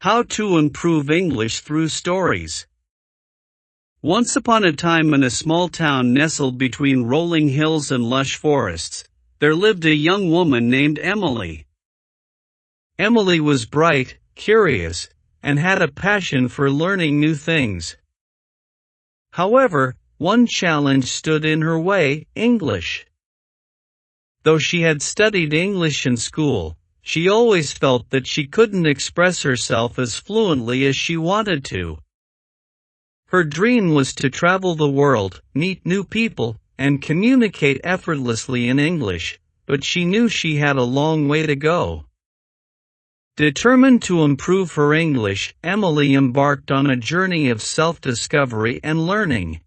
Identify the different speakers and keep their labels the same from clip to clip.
Speaker 1: How to improve English through stories. Once upon a time in a small town nestled between rolling hills and lush forests, there lived a young woman named Emily. Emily was bright, curious, and had a passion for learning new things. However, one challenge stood in her way: English. Though she had studied English in school, she always felt that she couldn't express herself as fluently as she wanted to. Her dream was to travel the world, meet new people, and communicate effortlessly in English, but she knew she had a long way to go. Determined to improve her English, Emily embarked on a journey of self-discovery and learning.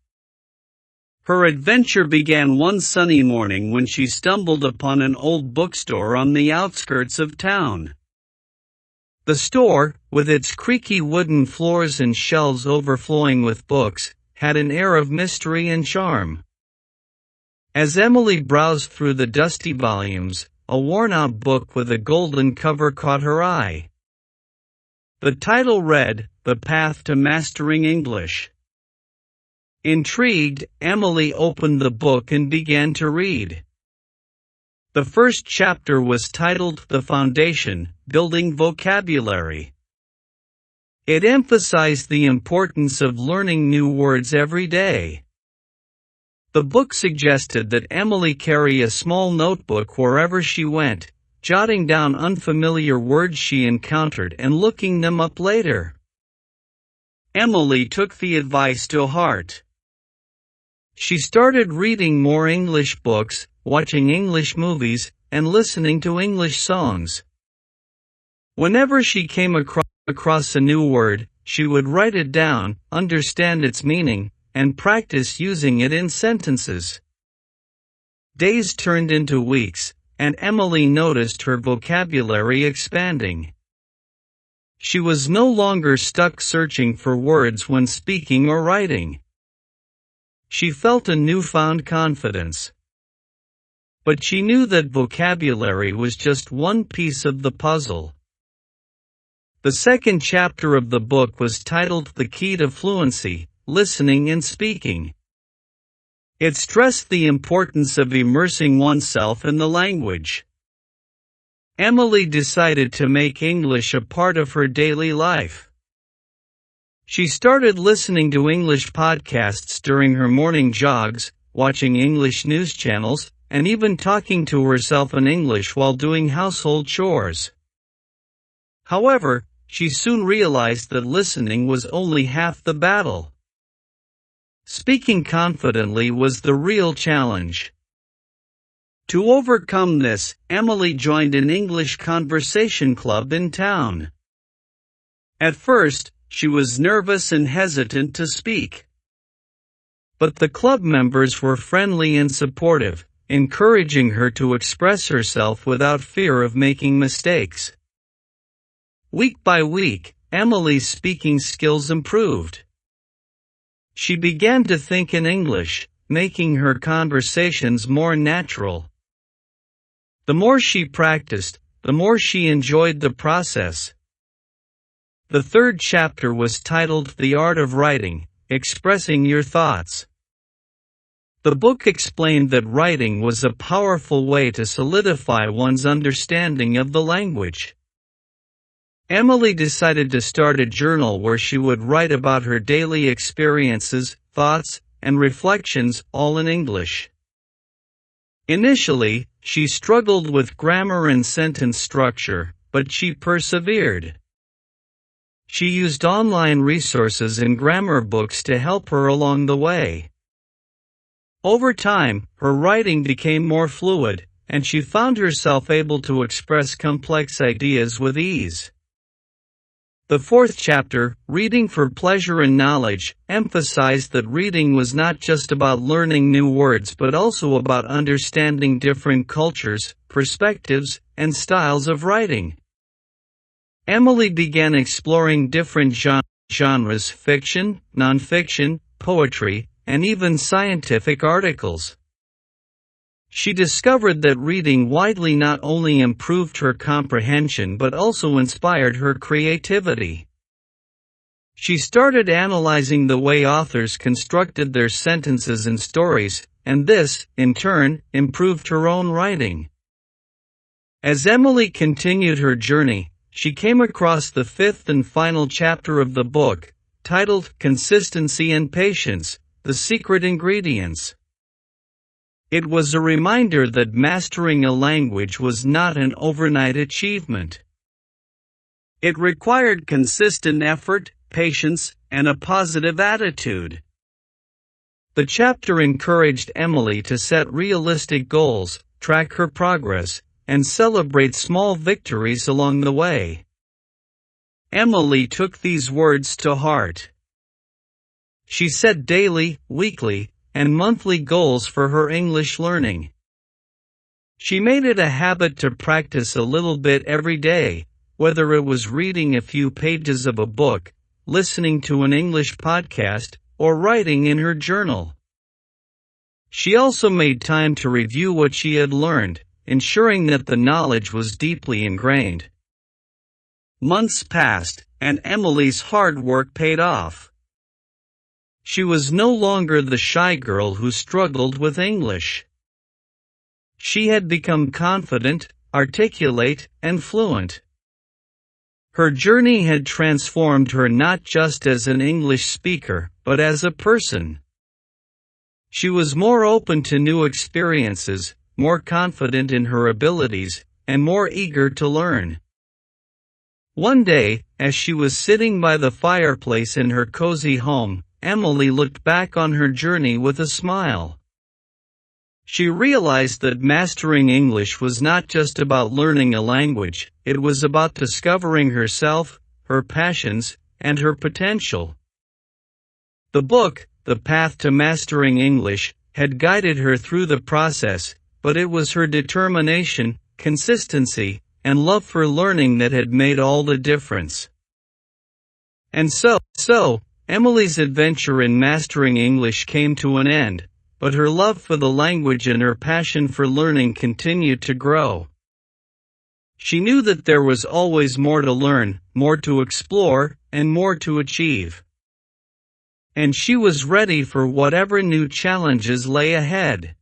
Speaker 1: Her adventure began one sunny morning when she stumbled upon an old bookstore on the outskirts of town. The store, with its creaky wooden floors and shelves overflowing with books, had an air of mystery and charm. As Emily browsed through the dusty volumes, a worn-out book with a golden cover caught her eye. The title read, "The Path to Mastering English." Intrigued, Emily opened the book and began to read. The first chapter was titled "The Foundation: Building Vocabulary." It emphasized the importance of learning new words every day. The book suggested that Emily carry a small notebook wherever she went, jotting down unfamiliar words she encountered and looking them up later. Emily took the advice to heart. She started reading more English books, watching English movies, and listening to English songs. Whenever she came across a new word, she would write it down, understand its meaning, and practice using it in sentences. Days turned into weeks, and Emily noticed her vocabulary expanding. She was no longer stuck searching for words when speaking or writing. She felt a newfound confidence. But she knew that vocabulary was just one piece of the puzzle. The second chapter of the book was titled "The Key to Fluency: Listening and Speaking." It stressed the importance of immersing oneself in the language. Emily decided to make English a part of her daily life. She started listening to English podcasts during her morning jogs, watching English news channels, and even talking to herself in English while doing household chores. However, she soon realized that listening was only half the battle. Speaking confidently was the real challenge. To overcome this, Emily joined an English conversation club in town. At first, she was nervous and hesitant to speak. But the club members were friendly and supportive, encouraging her to express herself without fear of making mistakes. Week by week, Emily's speaking skills improved. She began to think in English, making her conversations more natural. The more she practiced, the more she enjoyed the process. The third chapter was titled "The Art of Writing: Expressing Your Thoughts." The book explained that writing was a powerful way to solidify one's understanding of the language. Emily decided to start a journal where she would write about her daily experiences, thoughts, and reflections, all in English. Initially, she struggled with grammar and sentence structure, but she persevered. She used online resources and grammar books to help her along the way. Over time, her writing became more fluid, and she found herself able to express complex ideas with ease. The fourth chapter, "Reading for Pleasure and Knowledge," emphasized that reading was not just about learning new words but also about understanding different cultures, perspectives, and styles of writing. Emily began exploring different genres: fiction, nonfiction, poetry, and even scientific articles. She discovered that reading widely not only improved her comprehension but also inspired her creativity. She started analyzing the way authors constructed their sentences and stories, and this, in turn, improved her own writing. As Emily continued her journey, she came across the fifth and final chapter of the book, titled Consistency and Patience: The Secret Ingredients. It was a reminder that mastering a language was not an overnight achievement. It required consistent effort, patience, and a positive attitude. The chapter encouraged Emily to set realistic goals, track her progress, and celebrate small victories along the way. Emily took these words to heart. She set daily, weekly, and monthly goals for her English learning. She made it a habit to practice a little bit every day, whether it was reading a few pages of a book, listening to an English podcast, or writing in her journal. She also made time to review what she had learned, ensuring that the knowledge was deeply ingrained. Months passed, and Emily's hard work paid off. She was no longer the shy girl who struggled with English. She had become confident, articulate, and fluent. Her journey had transformed her not just as an English speaker, but as a person. She was more open to new experiences, more confident in her abilities, and more eager to learn. One day, as she was sitting by the fireplace in her cozy home, Emily looked back on her journey with a smile. She realized that mastering English was not just about learning a language, it was about discovering herself, her passions, and her potential. The book, The Path to Mastering English, had guided her through the process, but it was her determination, consistency, and love for learning that had made all the difference. And so, Emily's adventure in mastering English came to an end, but her love for the language and her passion for learning continued to grow. She knew that there was always more to learn, more to explore, and more to achieve. And she was ready for whatever new challenges lay ahead.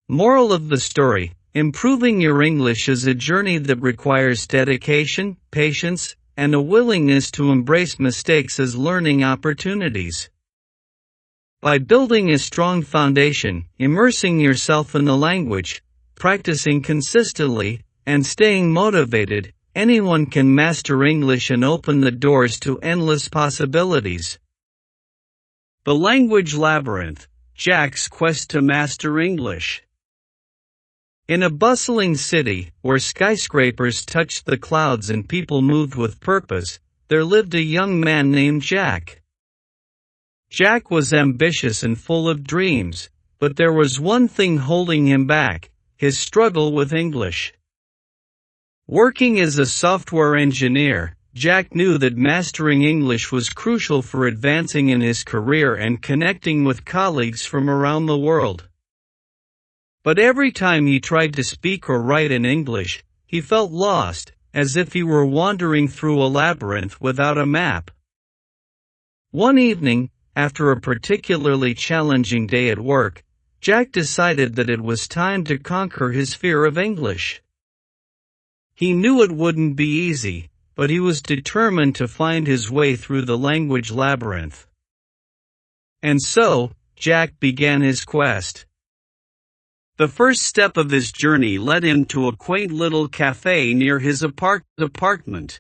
Speaker 1: Moral of the story: improving your English is a journey that requires dedication, patience, and a willingness to embrace mistakes as learning opportunities. By building a strong foundation, immersing yourself in the language, practicing consistently, and staying motivated, anyone can master English and open the doors to endless possibilities. The Language Labyrinth: Jack's Quest to Master English. In a bustling city, where skyscrapers touched the clouds and people moved with purpose, there lived a young man named Jack. Jack was ambitious and full of dreams, but there was one thing holding him back: his struggle with English. Working as a software engineer, Jack knew that mastering English was crucial for advancing in his career and connecting with colleagues from around the world. But every time he tried to speak or write in English, he felt lost, as if he were wandering through a labyrinth without a map. One evening, after a particularly challenging day at work, Jack decided that it was time to conquer his fear of English. He knew it wouldn't be easy, but he was determined to find his way through the language labyrinth. And so, Jack began his quest. The first step of his journey led him to a quaint little cafe near his apartment.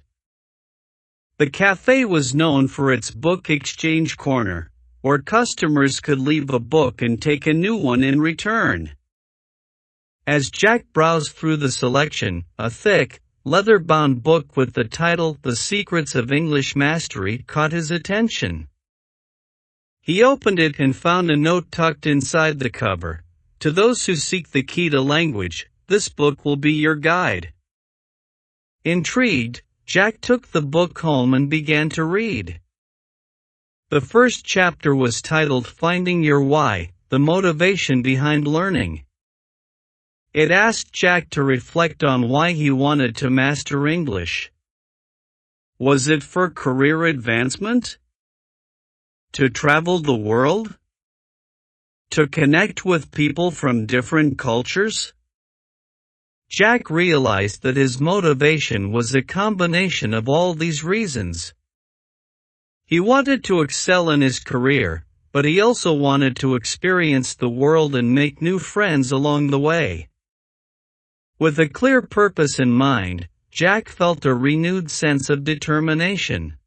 Speaker 1: The cafe was known for its book exchange corner, where customers could leave a book and take a new one in return. As Jack browsed through the selection, a thick, leather-bound book with the title The Secrets of English Mastery caught his attention. He opened it and found a note tucked inside the cover. To those who seek the key to language, this book will be your guide. Intrigued, Jack took the book home and began to read. The first chapter was titled Finding Your Why: The Motivation Behind Learning. It asked Jack to reflect on why he wanted to master English. Was it for career advancement? To travel the world? To connect with people from different cultures? Jack realized that his motivation was a combination of all these reasons. He wanted to excel in his career, but he also wanted to experience the world and make new friends along the way. With a clear purpose in mind, Jack felt a renewed sense of determination.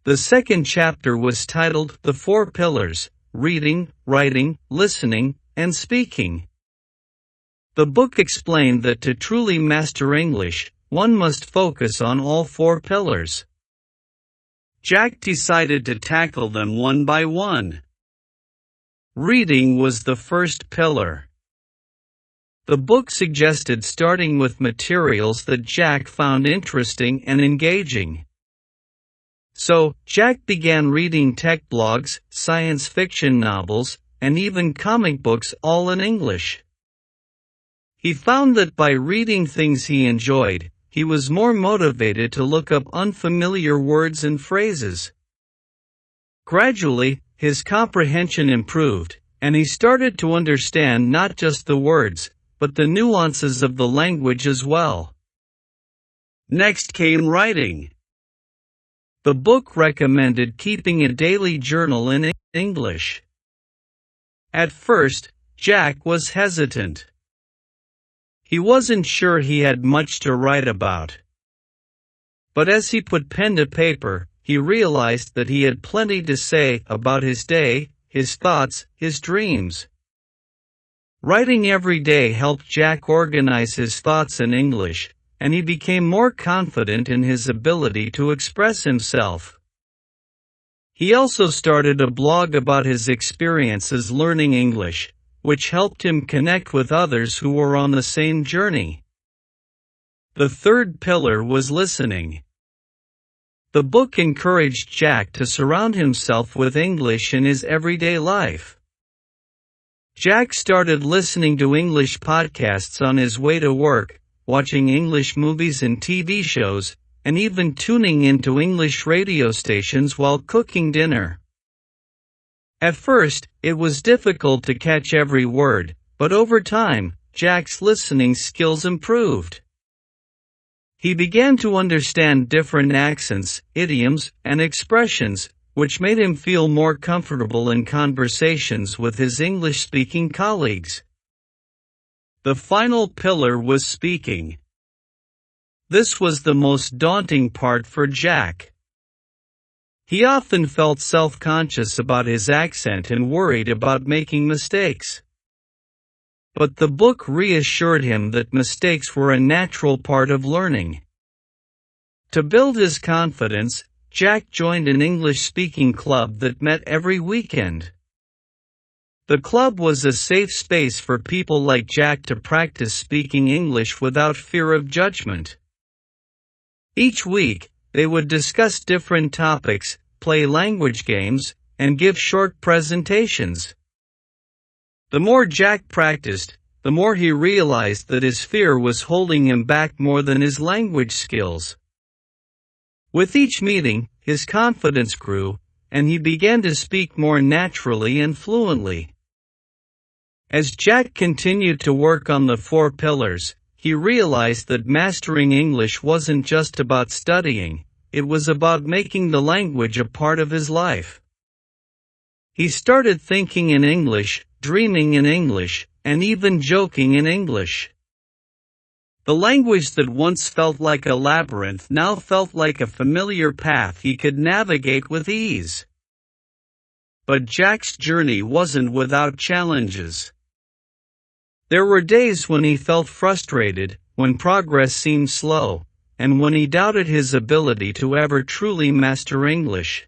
Speaker 1: The second chapter was titled The Four Pillars: Reading, Writing, Listening, and Speaking. The book explained that to truly master English, one must focus on all four pillars. Jack decided to tackle them one by one. Reading was the first pillar. The book suggested starting with materials that Jack found interesting and engaging. So, Jack began reading tech blogs, science fiction novels, and even comic books, all in English. He found that by reading things he enjoyed, he was more motivated to look up unfamiliar words and phrases. Gradually, his comprehension improved, and he started to understand not just the words, but the nuances of the language as well. Next came writing. The book recommended keeping a daily journal in English. At first, Jack was hesitant. He wasn't sure he had much to write about. But as he put pen to paper, he realized that he had plenty to say about his day, his thoughts, his dreams. Writing every day helped Jack organize his thoughts in English, and he became more confident in his ability to express himself. He also started a blog about his experiences learning English, which helped him connect with others who were on the same journey. The third pillar was listening. The book encouraged Jack to surround himself with English in his everyday life. Jack started listening to English podcasts on his way to work, watching English movies and TV shows, and even tuning into English radio stations while cooking dinner. At first, it was difficult to catch every word, but over time, Jack's listening skills improved. He began to understand different accents, idioms, and expressions, which made him feel more comfortable in conversations with his English-speaking colleagues. The final pillar was speaking. This was the most daunting part for Jack. He often felt self-conscious about his accent and worried about making mistakes. But the book reassured him that mistakes were a natural part of learning. To build his confidence, Jack joined an English-speaking club that met every weekend. The club was a safe space for people like Jack to practice speaking English without fear of judgment. Each week, they would discuss different topics, play language games, and give short presentations. The more Jack practiced, the more he realized that his fear was holding him back more than his language skills. With each meeting, his confidence grew, and he began to speak more naturally and fluently. As Jack continued to work on the four pillars, he realized that mastering English wasn't just about studying, it was about making the language a part of his life. He started thinking in English, dreaming in English, and even joking in English. The language that once felt like a labyrinth now felt like a familiar path he could navigate with ease. But Jack's journey wasn't without challenges. There were days when he felt frustrated, when progress seemed slow, and when he doubted his ability to ever truly master English.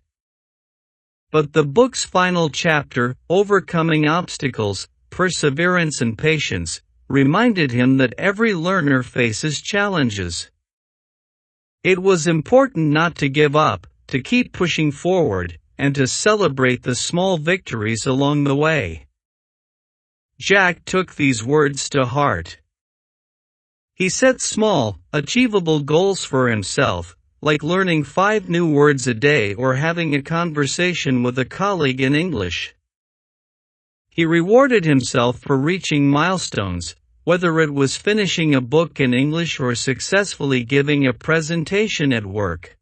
Speaker 1: But the book's final chapter, Overcoming Obstacles, Perseverance and Patience, reminded him that every learner faces challenges. It was important not to give up, to keep pushing forward, and to celebrate the small victories along the way. Jack took these words to heart. He set small, achievable goals for himself, like learning 5 new words a day or having a conversation with a colleague in English. He rewarded himself for reaching milestones, whether it was finishing a book in English or successfully giving a presentation at work.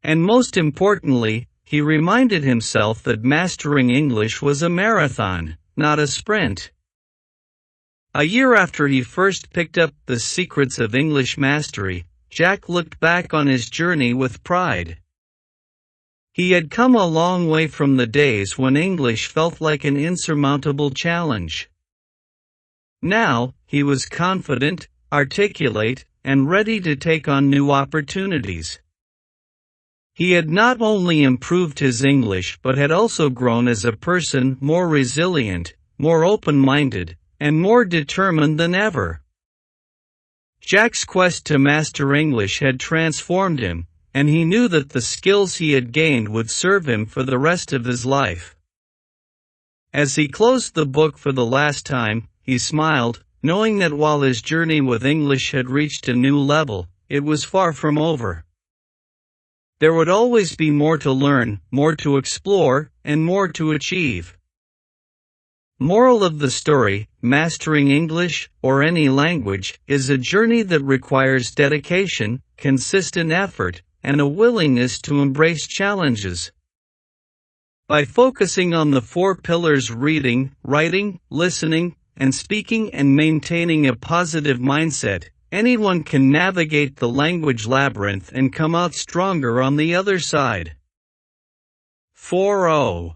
Speaker 1: And most importantly, he reminded himself that mastering English was a marathon, not a sprint. A year after he first picked up The Secrets of English Mastery, Jack looked back on his journey with pride. He had come a long way from the days when English felt like an insurmountable challenge. Now, he was confident, articulate, and ready to take on new opportunities. He had not only improved his English but had also grown as a person, more resilient, more open-minded, and more determined than ever. Jack's quest to master English had transformed him, and he knew that the skills he had gained would serve him for the rest of his life. As he closed the book for the last time, he smiled, knowing that while his journey with English had reached a new level, it was far from over. There would always be more to learn, more to explore, and more to achieve. Moral of the story: mastering English, or any language, is a journey that requires dedication, consistent effort, and a willingness to embrace challenges. By focusing on the 4 pillars: reading, writing, listening, and speaking, and maintaining a positive mindset, anyone can navigate the language labyrinth and come out stronger on the other side. 4.0